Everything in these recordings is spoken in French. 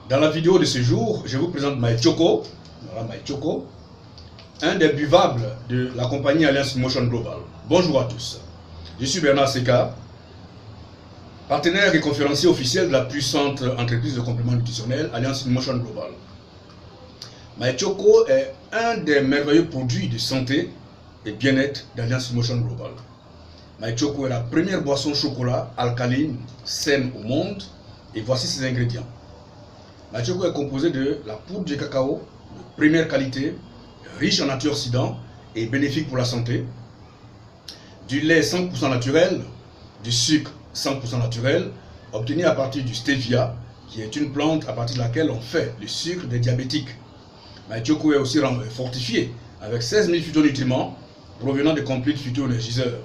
Dans la vidéo de ce jour, je vous présente MyChoco, voilà MyChoco, un des buvables de la compagnie Alliance Motion Global. Bonjour à tous, je suis Bernard Seka, partenaire et conférencier officiel de la puissante entreprise de compléments nutritionnels Alliance Motion Global. MyChoco est un des merveilleux produits de santé et bien-être d'Alliance Motion Global. MyChoco est la première boisson chocolat alcaline saine au monde et voici ses ingrédients. MyChoco est composé de la poudre de cacao de première qualité, riche en antioxydants et bénéfique pour la santé, du lait 100% naturel, du sucre 100% naturel, obtenu à partir du stevia, qui est une plante à partir de laquelle on fait le sucre des diabétiques. MyChoco est aussi fortifié avec 16 000 phytonutriments provenant de complete phytoénergiseurs.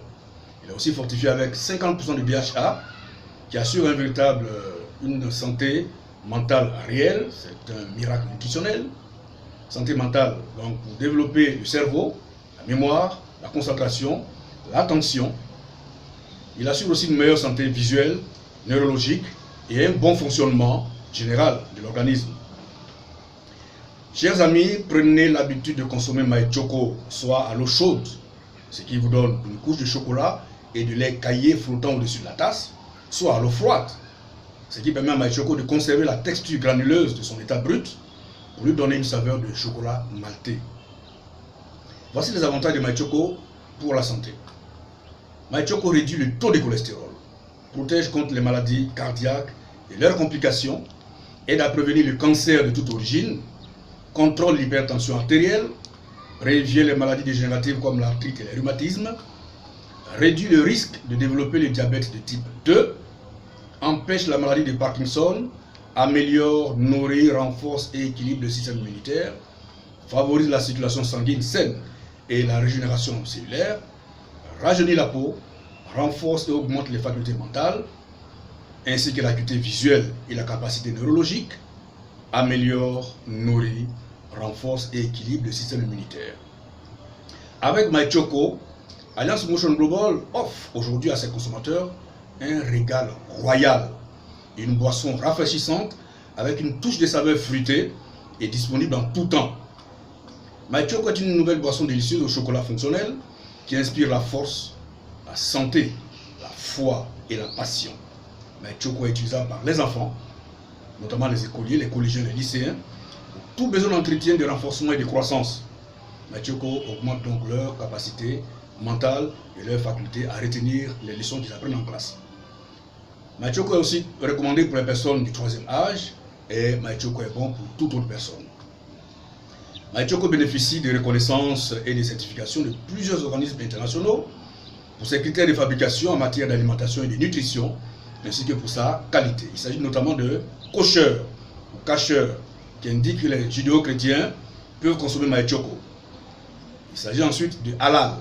Il est aussi fortifié avec 50% de DHA, qui assure une santé mentale réelle. C'est un miracle nutritionnel. Santé mentale, donc pour développer le cerveau, la mémoire, la concentration, l'attention. Il assure aussi une meilleure santé visuelle, neurologique et un bon fonctionnement général de l'organisme. Chers amis, prenez l'habitude de consommer MyChoco, soit à l'eau chaude, ce qui vous donne une couche de chocolat et de lait caillé flottant au-dessus de la tasse, soit à l'eau froide, ce qui permet à MyChoco de conserver la texture granuleuse de son état brut pour lui donner une saveur de chocolat maltais. Voici les avantages de MyChoco pour la santé. MyChoco réduit le taux de cholestérol, protège contre les maladies cardiaques et leurs complications, aide à prévenir le cancer de toute origine, contrôle l'hypertension artérielle, prévient les maladies dégénératives comme l'arthrite et les rhumatismes, réduit le risque de développer le diabète de type 2, empêche la maladie de Parkinson, améliore, nourrit, renforce et équilibre le système immunitaire, favorise la circulation sanguine saine et la régénération cellulaire, rajeunit la peau, renforce et augmente les facultés mentales, ainsi que l'acuité visuelle et la capacité neurologique, améliore, nourrit, renforce et équilibre le système immunitaire. Avec MyChoco, Alliance Motion Global offre aujourd'hui à ses consommateurs un régal royal, une boisson rafraîchissante avec une touche de saveur fruitée et disponible en tout temps. MyChoco est une nouvelle boisson délicieuse au chocolat fonctionnel qui inspire la force, la santé, la foi et la passion. MyChoco est utilisable par les enfants, notamment les écoliers, les collégiens, les lycéens, pour tout besoin d'entretien, de renforcement et de croissance. MyChoco augmente donc leur capacité mentale et leur faculté à retenir les leçons qu'ils apprennent en classe. MyChoco est aussi recommandé pour les personnes du 3e âge et MyChoco est bon pour toute autre personne. MyChoco bénéficie de reconnaissances et de certifications de plusieurs organismes internationaux pour ses critères de fabrication en matière d'alimentation et de nutrition, ainsi que pour sa qualité. Il s'agit notamment de kosher ou kasher, qui indique que les judéo-chrétiens peuvent consommer MyChoco. Il s'agit ensuite de halal,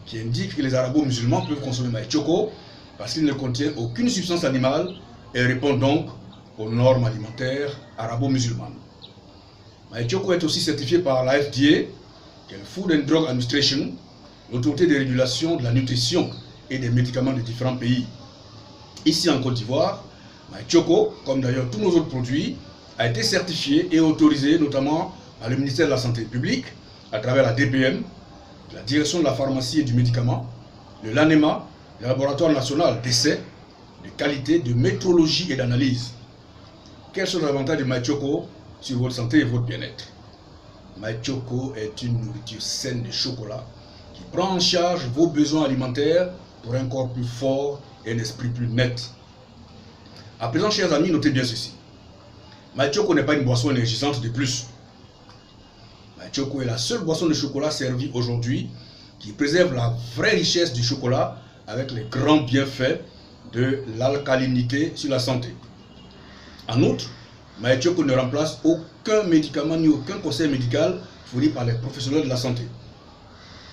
qui indique que les arabo-musulmans peuvent consommer MyChoco parce qu'il ne contient aucune substance animale et répond donc aux normes alimentaires arabo-musulmanes. MyChoco est aussi certifié par la FDA, qui est le Food and Drug Administration, l'autorité de régulation de la nutrition et des médicaments de différents pays. Ici en Côte d'Ivoire, MyChoco, comme d'ailleurs tous nos autres produits, a été certifié et autorisé notamment par le ministère de la Santé publique à travers la DPM, la direction de la pharmacie et du médicament, le LANEMA, le laboratoire national d'essai, de qualité, de métrologie et d'analyse. Quels sont les avantages de MyChoco sur votre santé et votre bien-être? MyChoco est une nourriture saine de chocolat qui prend en charge vos besoins alimentaires pour un corps plus fort et un esprit plus net. À présent, chers amis, notez bien ceci. MyChoco n'est pas une boisson énergisante de plus. MyChoco est la seule boisson de chocolat servie aujourd'hui qui préserve la vraie richesse du chocolat avec les grands bienfaits de l'alcalinité sur la santé. En outre, MyChoco ne remplace aucun médicament ni aucun conseil médical fourni par les professionnels de la santé.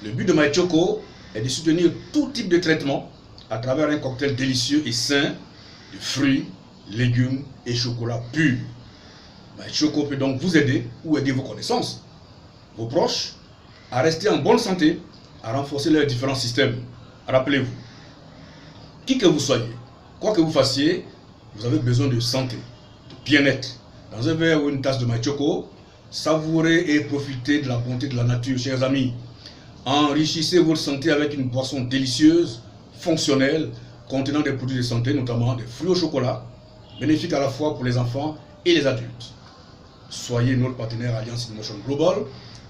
Le but de MyChoco est de soutenir tout type de traitement à travers un cocktail délicieux et sain de fruits, légumes et chocolat pur. MyChoco peut donc vous aider ou aider vos connaissances, vos proches, à rester en bonne santé, à renforcer leurs différents systèmes. Rappelez-vous, qui que vous soyez, quoi que vous fassiez, vous avez besoin de santé, de bien-être, dans un verre ou une tasse de My Choco. Savourez et profitez de la bonté de la nature, chers amis. Enrichissez votre santé avec une boisson délicieuse, fonctionnelle, contenant des produits de santé, notamment des fruits au chocolat, bénéfiques à la fois pour les enfants et les adultes. Soyez notre partenaire Alliance InMotion Global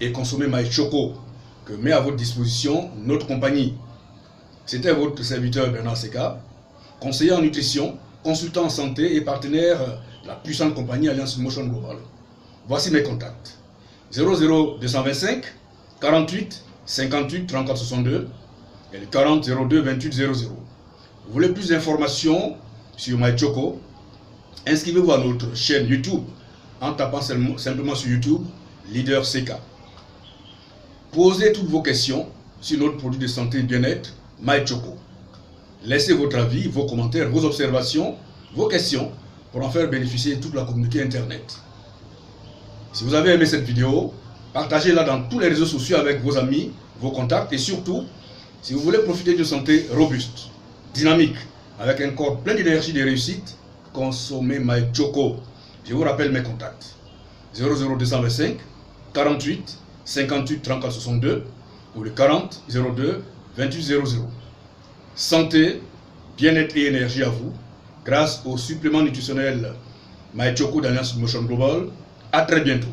et consommez My Choco, que met à votre disposition notre compagnie. C'était votre serviteur Bernard Seka, conseiller en nutrition, consultant en santé et partenaire de la puissante compagnie Alliance InMotion Global. Voici mes contacts. 00225 48 58 34 62 et le 40 02 28 00. Vous voulez plus d'informations sur My Choco? Inscrivez-vous à notre chaîne YouTube en tapant simplement sur YouTube Leader Seka. Posez toutes vos questions sur notre produit de santé et bien-être My Choco. Laissez votre avis, vos commentaires, vos observations, vos questions pour en faire bénéficier toute la communauté Internet. Si vous avez aimé cette vidéo, partagez-la dans tous les réseaux sociaux avec vos amis, vos contacts et surtout, si vous voulez profiter d'une santé robuste, dynamique, avec un corps plein d'énergie et de réussite, consommez My Choco. Je vous rappelle mes contacts. 00225 48 58 34 62 ou le 40 02 28 00. Santé, bien-être et énergie à vous grâce au supplément nutritionnel My Choco d'Alliance InMotion Global. À très bientôt.